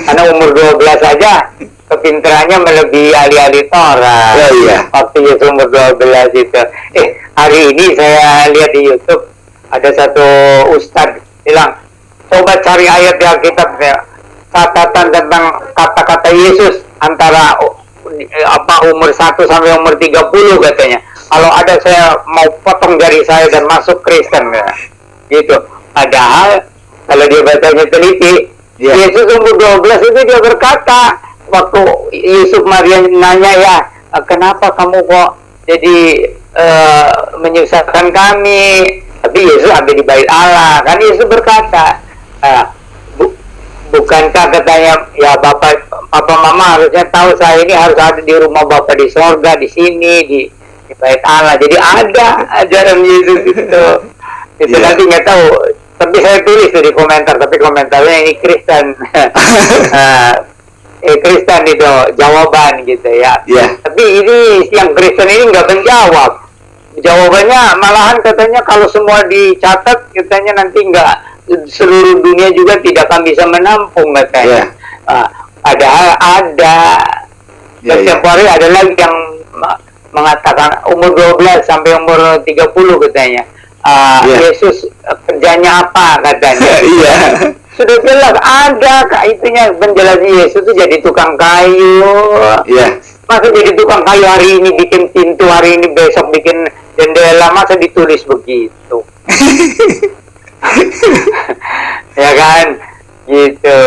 D: Karena umur 12 aja kepintarannya melebihi ahli-ahli Torah.
C: Oh, iya.
D: Waktu Yesus umur 12 itu. Hari ini saya lihat di YouTube ada satu ustadz bilang, coba cari ayat di Alkitab ya, catatan tentang kata-kata Yesus antara umur 1 sampai umur 30 katanya. Kalau ada saya mau potong jari saya dan masuk Kristen ya. Gitu. Padahal kalau dia bacanya teliti, Yesus umur 12 itu dia berkata, waktu Yusuf Maria nanya ya, kenapa kamu kok jadi menyusahkan kami? Tapi Yesus ada di bait Allah. Kan Yesus berkata, bukankah katanya, ya Bapak, Papa Mama harusnya tahu saya ini harus ada di rumah Bapak di sorga, di sini, di bait Allah. Jadi ada ajaran Yesus itu. Itu nanti nggak tahu. Tapi saya tulis tuh di komentar, tapi komentarnya ini Kristen. Kristen itu jawaban gitu ya. Tapi ini yang Kristen ini nggak menjawab. Jawabannya malahan katanya kalau semua dicatat katanya nanti nggak, seluruh dunia juga tidak akan bisa menampung katanya. Padahal ada setiap hari ada lagi yang mengatakan umur 12 sampai umur 30 katanya. Yesus kerjanya apa katanya. Sudah jelas ada itunya menjelaskan Yesus itu jadi tukang kayu. Masa jadi tukang kayu hari ini bikin pintu, hari ini besok bikin jendela, masa ditulis begitu. Ya kan, gitu.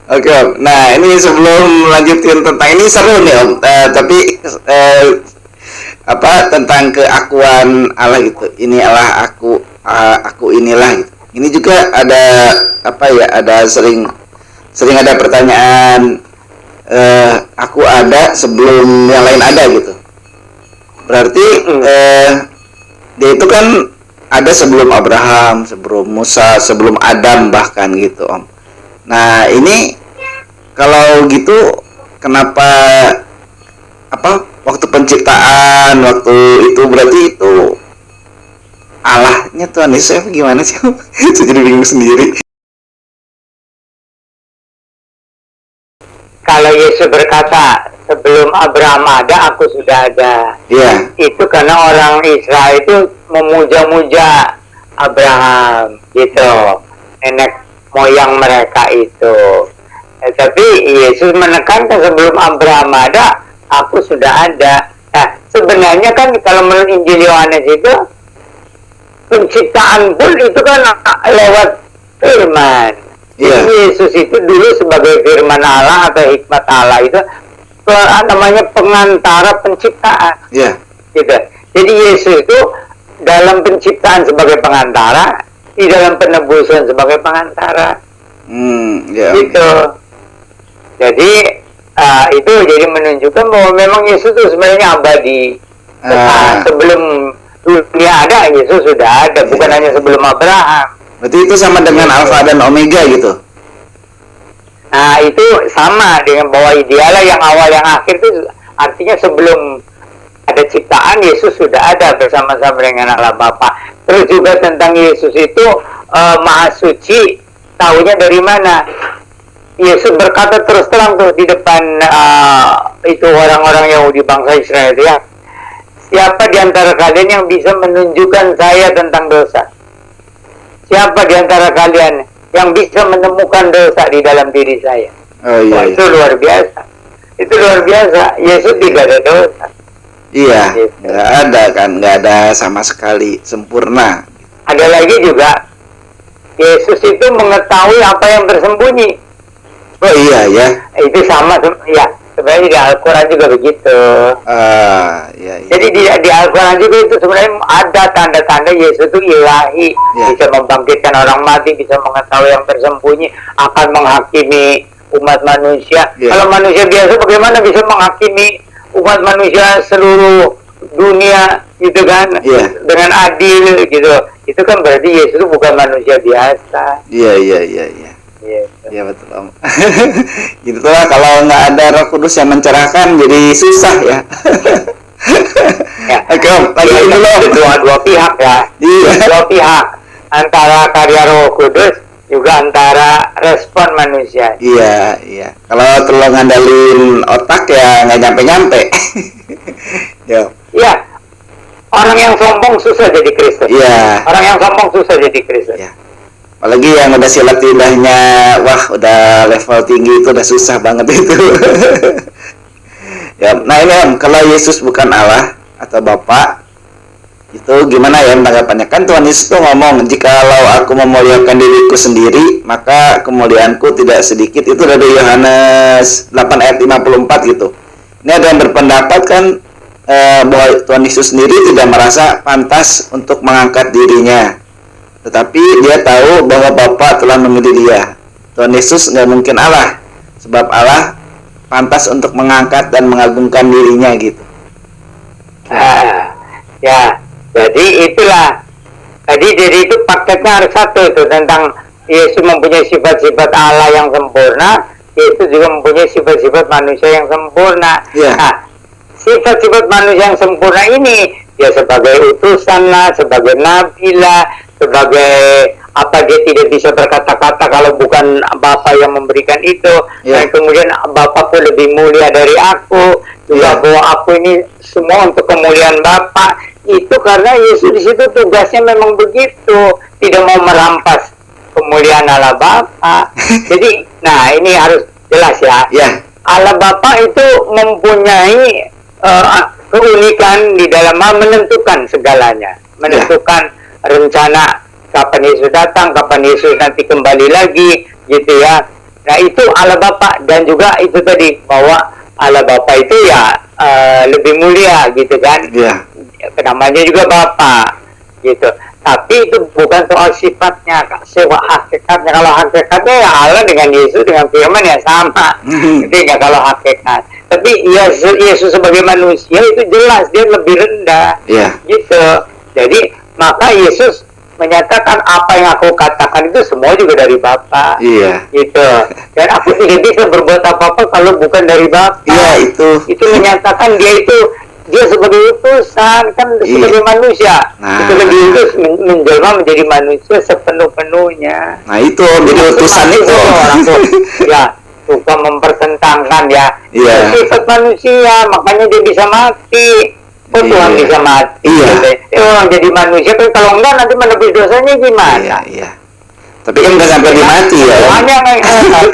C: Oke, Om. Nah, ini sebelum lanjutin tentang ini seru nih, Om. Tapi tentang keakuan Allah gitu. Ini Allah, aku inilah gitu. Ini juga ada ada sering ada pertanyaan, aku ada sebelum yang lain ada gitu. Berarti dia itu kan ada sebelum Abraham, sebelum Musa, sebelum Adam bahkan gitu, Om. Nah, ini kalau gitu kenapa waktu penciptaan waktu itu berarti itu Allahnya Tuhan Yesus gimana sih? Saya jadi bingung sendiri.
D: Kalau Yesus berkata, sebelum Abraham ada, aku sudah ada.
C: Iya.
D: Itu karena orang Israel itu memuja-muja Abraham, gitu. Nenek moyang mereka itu. Tapi Yesus menekankan sebelum Abraham ada, aku sudah ada. Nah, sebenarnya kan kalau menurut Injil Yohanes itu, penciptaan pun itu kan lewat firman.
C: Iya.
D: Yesus itu dulu sebagai firman Allah atau hikmat Allah itu namanya pengantara penciptaan.
C: Iya.
D: Gitu. Jadi Yesus itu dalam penciptaan sebagai pengantara, di dalam penebusan sebagai pengantara.
C: Iya.
D: Gitu. Jadi itu jadi menunjukkan bahwa memang Yesus itu sebenarnya abadi. Sebelum dunia ada, Yesus sudah ada, bukan hanya sebelum Abraham.
C: Berarti itu sama dengan Alfa dan Omega gitu.
D: Nah, itu sama dengan bahwa dialah yang awal yang akhir, itu artinya sebelum ada ciptaan Yesus sudah ada bersama-sama dengan Allah Bapa. Terus juga tentang Yesus itu Maha Suci, tahunya dari mana? Yesus berkata terus terang tuh di depan itu orang-orang Yahudi bangsa Israel, ya. Siapa di antara kalian yang bisa menunjukkan saya tentang dosa? Siapa di antara kalian yang bisa menemukan dosa di dalam diri saya?
C: Oh iya.
D: Wah, itu luar biasa. Itu luar biasa. Yesus tidak ada dosa.
C: Iya,
D: Gitu.
C: nggak ada kan, nggak ada sama sekali, sempurna.
D: Ada lagi juga, Yesus itu mengetahui apa yang tersembunyi.
C: Oh iya ya.
D: Itu sama, ya. Sebenarnya di Al-Quran juga begitu.
C: Iya, iya.
D: Jadi di Al-Quran juga itu sebenarnya ada tanda-tanda Yesus itu ilahi,
C: Ya.
D: bisa membangkitkan orang mati, bisa mengetahui yang tersembunyi, akan menghakimi umat manusia.
C: Ya.
D: Kalau manusia biasa bagaimana bisa menghakimi umat manusia seluruh dunia, gitu kan?
C: Ya.
D: Dengan adil, gitu. Itu kan berarti Yesus itu bukan manusia biasa.
C: Iya, iya, iya, iya.
D: Gitu.
C: Iya betul Om. Gitu lah, kalau nggak ada Roh Kudus yang mencerahkan jadi susah ya.
D: Ya.
C: Oke Om, lagi
D: Ya,
C: dulu Om.
D: dua pihak ya.
C: Iya.
D: Dua pihak, antara karya Roh Kudus juga antara respon manusia.
C: Iya, iya. Kalau terlalu ngandalin otak ya nggak nyampe-nyampe. Ya.
D: Iya, orang yang sombong susah jadi Kristen.
C: Iya.
D: Orang yang sombong susah jadi Kristen.
C: Iya. Apalagi yang udah silat lidahnya, wah udah level tinggi itu udah susah banget itu. Ya, nah ini Om, kalau Yesus bukan Allah atau Bapa, itu gimana ya tanggapannya? Kan Tuhan Yesus tuh ngomong, jikalau aku memuliakan diriku sendiri, maka kemuliaanku tidak sedikit. Itu dari Yohanes 8 ayat 54 gitu. Ini ada yang berpendapat kan bahwa Tuhan Yesus sendiri tidak merasa pantas untuk mengangkat dirinya. Tetapi dia tahu bahwa Bapa telah memilih dia. Tuhan Yesus nggak mungkin Allah, sebab Allah pantas untuk mengangkat dan mengagungkan dirinya gitu.
D: Ya, jadi itulah. Jadi itu paketnya harus satu itu, tentang Yesus mempunyai sifat-sifat Allah yang sempurna, Yesus juga mempunyai sifat-sifat manusia yang sempurna.
C: Iya.
D: Nah, sifat-sifat manusia yang sempurna ini, dia sebagai utusan lah, sebagai nabi lah, sebagai apa, dia tidak bisa berkata-kata kalau bukan Bapa yang memberikan itu.
C: Ya.
D: Dan kemudian Bapa pun lebih mulia dari aku, juga
C: Ya.
D: bahwa aku ini semua untuk kemuliaan Bapa. Itu karena Yesus di situ tugasnya memang begitu, tidak mau merampas kemuliaan Allah Bapa. Jadi, nah ini harus jelas ya.
C: Ya.
D: Allah Bapa itu mempunyai keunikan di dalam menentukan segalanya, menentukan rencana kapan Yesus datang, kapan Yesus nanti kembali lagi, gitu ya. Nah itu Allah Bapa, dan juga itu tadi bahwa Allah Bapa itu ya lebih mulia, gitu kan.
C: Iya.
D: Namanya juga Bapa, gitu. Tapi itu bukan soal sifatnya, sewa hakikatnya. Kalau hakikatnya ya Allah dengan Yesus, dengan firman ya sama. Jadi nggak kalau hakikat. Tapi Yesus sebagai manusia itu jelas dia lebih rendah,
C: Iya.
D: gitu. Jadi maka Yesus menyatakan apa yang aku katakan itu semua juga dari Bapa,
C: Iya.
D: gitu. Dan aku tidak bisa berbuat apa-apa kalau bukan dari Bapa.
C: Iya itu.
D: Itu menyatakan dia sebagai utusan, kan sebagai manusia.
C: Nah.
D: Itu lebih diutus menjelma menjadi manusia sepenuh-penuhnya.
C: Nah itu Om, jadi utusan itu.
D: orang tuh. Ya, suka mempertentangkan ya.
C: Iya.
D: Itu sifat manusia, makanya dia bisa mati. Kok Tuhan
C: Iya.
D: bisa mati?
C: Iya.
D: Orang jadi manusia kan, kalau enggak nanti menebus dosanya gimana?
C: Iya, iya. Tapi kan nggak sampai dimati ya.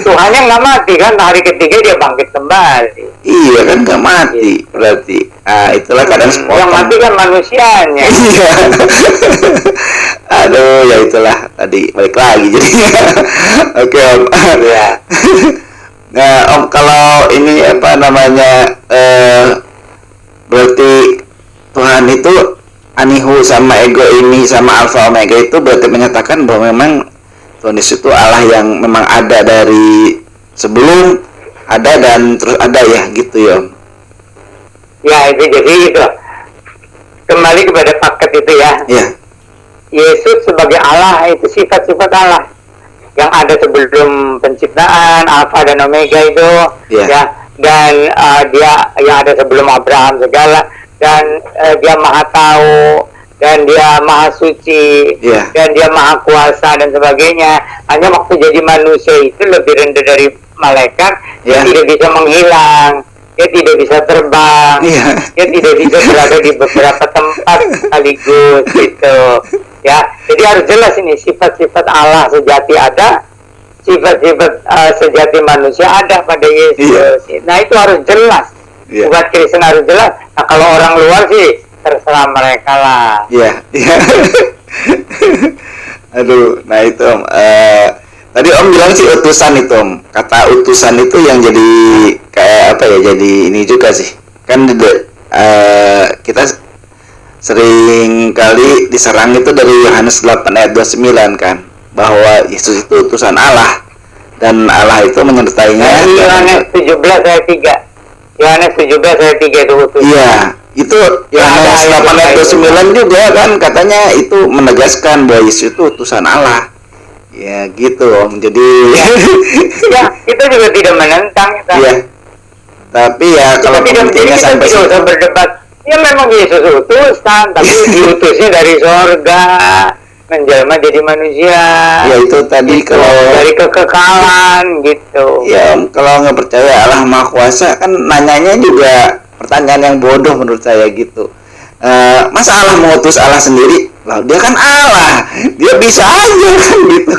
D: Tuhannya nggak mati kan, hari ketiga dia bangkit kembali.
C: Iya kan nggak mati berarti. Ah, itulah kadang
D: Yang
C: sepotong.
D: mati kan manusianya.
C: Iya. Aduh, ya itulah tadi balik lagi jadinya. Oke Om.
D: Ya.
C: Nah Om, kalau ini apa namanya, berarti Tuhan itu anihu sama ego ini sama alfa omega itu berarti menyatakan bahwa memang Tuhan Yesus itu Allah yang memang ada dari sebelum ada dan terus ada ya gitu ya Om.
D: Ya itu jadi itu. Kembali kepada paket itu ya.
C: Iya.
D: Yesus sebagai Allah itu sifat-sifat Allah yang ada sebelum penciptaan, alfa dan omega itu,
C: Iya.
D: ya. Dan dia yang ada sebelum Abraham segala, dan dia maha tahu, dan dia maha suci,
C: Iya.
D: dan dia maha kuasa dan sebagainya. Hanya waktu jadi manusia itu lebih rendah dari malaikat, dia
C: Iya.
D: tidak bisa menghilang, dia tidak bisa terbang,
C: Iya.
D: dia tidak bisa berada di beberapa tempat sekaligus gitu ya. Jadi harus jelas ini sifat-sifat Allah sejati ada, sifat-sifat sejati manusia ada pada Yesus. Nah itu harus jelas.
C: Iya.
D: Umat Kristen harus jelas. Nah kalau orang luar sih terserah mereka lah.
C: Iya, iya. Aduh, nah itu Om. Tadi Om bilang sih utusan itu Om. Kata utusan itu yang jadi kayak apa ya? Jadi ini juga sih. Kan kita sering kali diserang itu dari Yohanes 8 ayat 29 kan, bahwa Yesus itu utusan Allah dan Allah itu menyertainya.
D: Yohanes 17 ayat 3. Yohanes 17 ayat 3 itu utusan.
C: Iya, itu Yohanes 8 ayat 29 juga kan katanya itu menegaskan bahwa Yesus itu utusan Allah. Ya gitu Om. Jadi
D: Ya, itu juga tidak menentang.
C: iya. Tapi ya
D: Kita
C: kalau
D: tidak, jadi
C: pemikirannya
D: kita
C: sampai
D: tidak usah
C: situ.
D: berdebat. Ya memang Yesus utusan, tapi diutusnya dari sorga, menjelma jadi manusia.
C: Ya itu tadi
D: Gitu,
C: kalau
D: dari kekekalan gitu.
C: ya Om, kalau nggak percaya Allah Maha Kuasa kan nanyanya juga pertanyaan yang bodoh menurut saya gitu. Masa Allah mengutus Allah sendiri? Lah dia kan Allah, dia bisa aja kan gitu.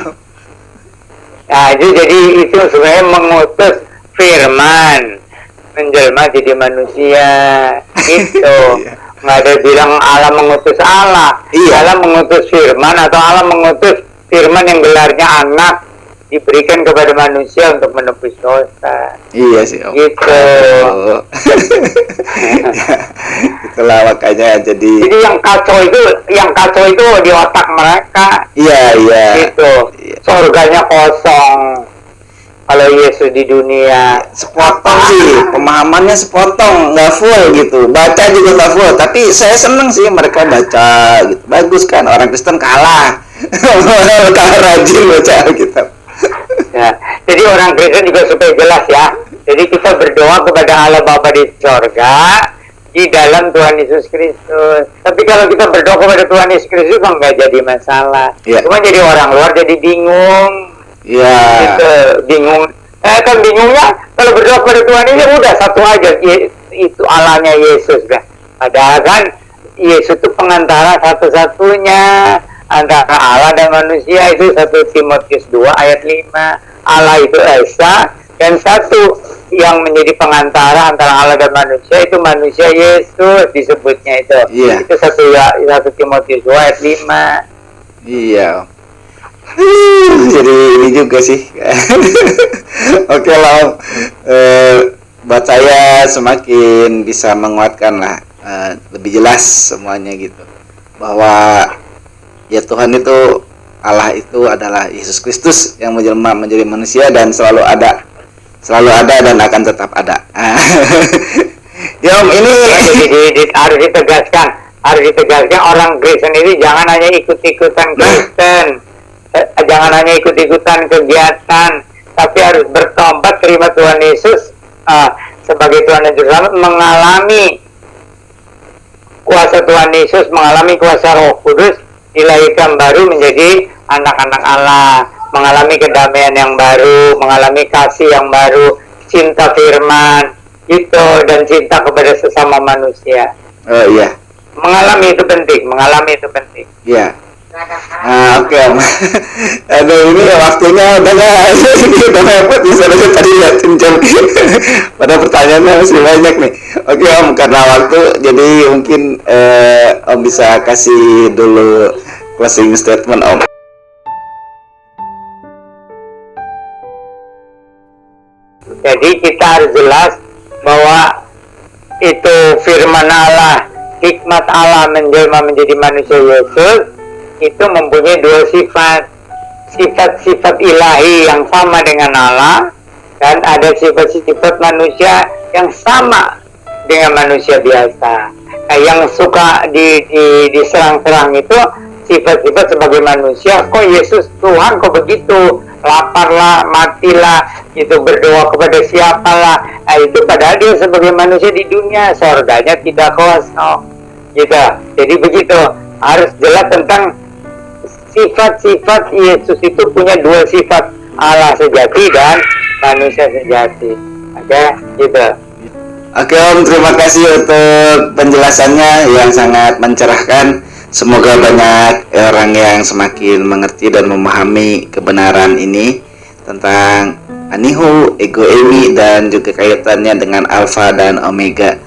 D: Nah itu jadi itu sebenarnya mengutus firman, menjelma jadi manusia gitu.
C: Iya.
D: Nggak ada bilang Allah mengutus Allah.
C: Iya.
D: Allah mengutus firman atau Allah mengutus firman yang gelarnya anak diberikan kepada manusia untuk menebus dosa.
C: Iya sih Om.
D: Gitu.
C: Aduh. Itulah makanya jadi
D: Jadi yang kacau itu di otak mereka
C: iya
D: gitu.
C: Iya.
D: Surganya kosong. Kalau Yesus di dunia
C: sepotong sih pemahamannya, sepotong nggak full gitu, baca juga nggak full, tapi saya seneng sih mereka baca gitu, bagus kan, orang Kristen kalah kalah rajin baca Alkitab.
D: ya. Jadi orang Kristen juga supaya jelas ya. Jadi kita berdoa kepada Allah Bapa di sorga di dalam Tuhan Yesus Kristus. Tapi kalau kita berdoa kepada Tuhan Yesus Kristus kan nggak jadi masalah.
C: Iya.
D: Cuma jadi orang luar jadi bingung.
C: Iya.
D: Gitu, bingung. Kan bingungnya kalau berdoa kepada Tuhan ini udah satu aja, itu Allahnya Yesus kan. Padahal kan Yesus itu pengantara satu-satunya antara Allah dan manusia, itu 1 Timotius 2 ayat 5. Allah itu Esa, dan satu yang menjadi pengantara antara Allah dan manusia itu manusia Yesus disebutnya itu.
C: Iya.
D: Itu 1 Timotius 2 ayat 5.
C: Iya. Jadi ini juga sih. Oke lah Om. Buat saya semakin bisa menguatkan lah, lebih jelas semuanya gitu, bahwa ya Tuhan itu, Allah itu adalah Yesus Kristus yang menjelma menjadi manusia dan selalu ada dan akan tetap ada. Ya Om, ini
D: harus ditegaskan orang Kristen ini jangan hanya ikut-ikutan Kristen, jangan hanya ikut-ikutan kegiatan, tapi harus bertobat, terima Tuhan Yesus sebagai Tuhan dan Juru Selamat, mengalami kuasa Tuhan Yesus, mengalami kuasa Roh Kudus, dilahirkan baru menjadi anak-anak Allah, mengalami kedamaian yang baru, mengalami kasih yang baru, cinta firman, itu, dan cinta kepada sesama manusia.
C: Oh iya.
D: Mengalami itu penting.
C: Iya. Oke Om. Aduh, ini waktunya udah nggak, ini udah mepet, bisa aja tadi liatin jam. Pada pertanyaannya masih banyak nih. Oke Om, karena waktu, jadi mungkin Om bisa kasih dulu closing statement Om.
D: Jadi kita harus jelas bahwa itu firman Allah, hikmat Allah menjelma menjadi manusia Yesus, itu mempunyai dua sifat. Sifat-sifat ilahi yang sama dengan Allah, dan ada sifat-sifat manusia yang sama dengan manusia biasa. Nah, yang suka diserang-serang itu sifat-sifat sebagai manusia. Kok Yesus Tuhan kok begitu? Laparlah, matilah, itu berdoa kepada siapalah. Nah, itu padahal dia sebagai manusia di dunia, surganya tidak kosong. Gitu. Jadi begitu, harus jelas tentang sifat-sifat Yesus itu punya dua sifat, Allah sejati dan manusia sejati. Oke, gitu.
C: Oke Om, terima kasih untuk penjelasannya yang sangat mencerahkan. Semoga banyak orang yang semakin mengerti dan memahami kebenaran ini tentang Anihu, Ego Eimi, dan juga kaitannya dengan Alfa dan Omega.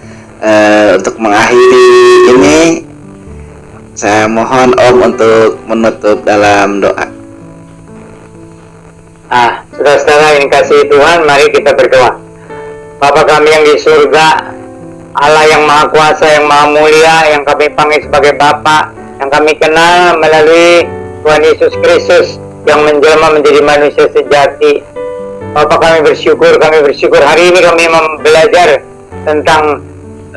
C: Untuk mengakhiri ini, saya mohon Om untuk menutup dalam doa.
D: Saudara-saudara yang kasih Tuhan, mari kita berdoa. Bapa kami yang di surga, Allah yang Maha Kuasa, yang Maha Mulia, yang kami panggil sebagai Bapa, yang kami kenal melalui Tuhan Yesus Kristus yang menjelma menjadi manusia sejati. Bapa, kami bersyukur hari ini kami belajar tentang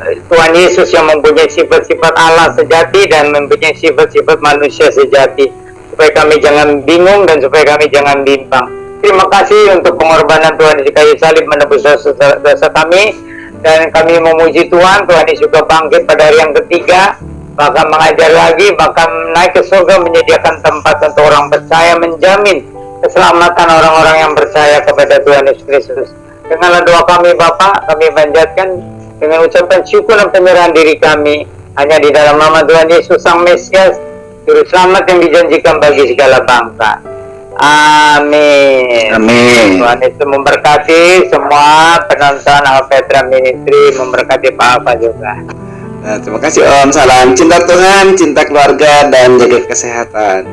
D: Tuhan Yesus yang mempunyai sifat-sifat Allah sejati dan mempunyai sifat-sifat manusia sejati, supaya kami jangan bingung dan supaya kami jangan bimbang. Terima kasih untuk pengorbanan Tuhan di kayu salib menebus dosa kami, dan kami memuji Tuhan. Tuhan Yesus juga bangkit pada hari yang ketiga, bahkan mengajar lagi, bahkan naik ke surga, menyediakan tempat untuk orang percaya, menjamin keselamatan orang-orang yang percaya kepada Tuhan Yesus Kristus. Dengarlah doa kami Bapa, kami panjatkan dengan ucapan syukur dan penyerahan diri kami hanya di dalam nama Tuhan Yesus Sang Mesias, Juru Selamat yang dijanjikan bagi segala bangsa. Amin.
C: Amin.
D: Tuhan Yesus memberkati semua penonton Alpetra Ministry, memberkati Pak Alfa juga.
C: Terima kasih Om. Salam cinta Tuhan, cinta keluarga, dan jaga kesehatan.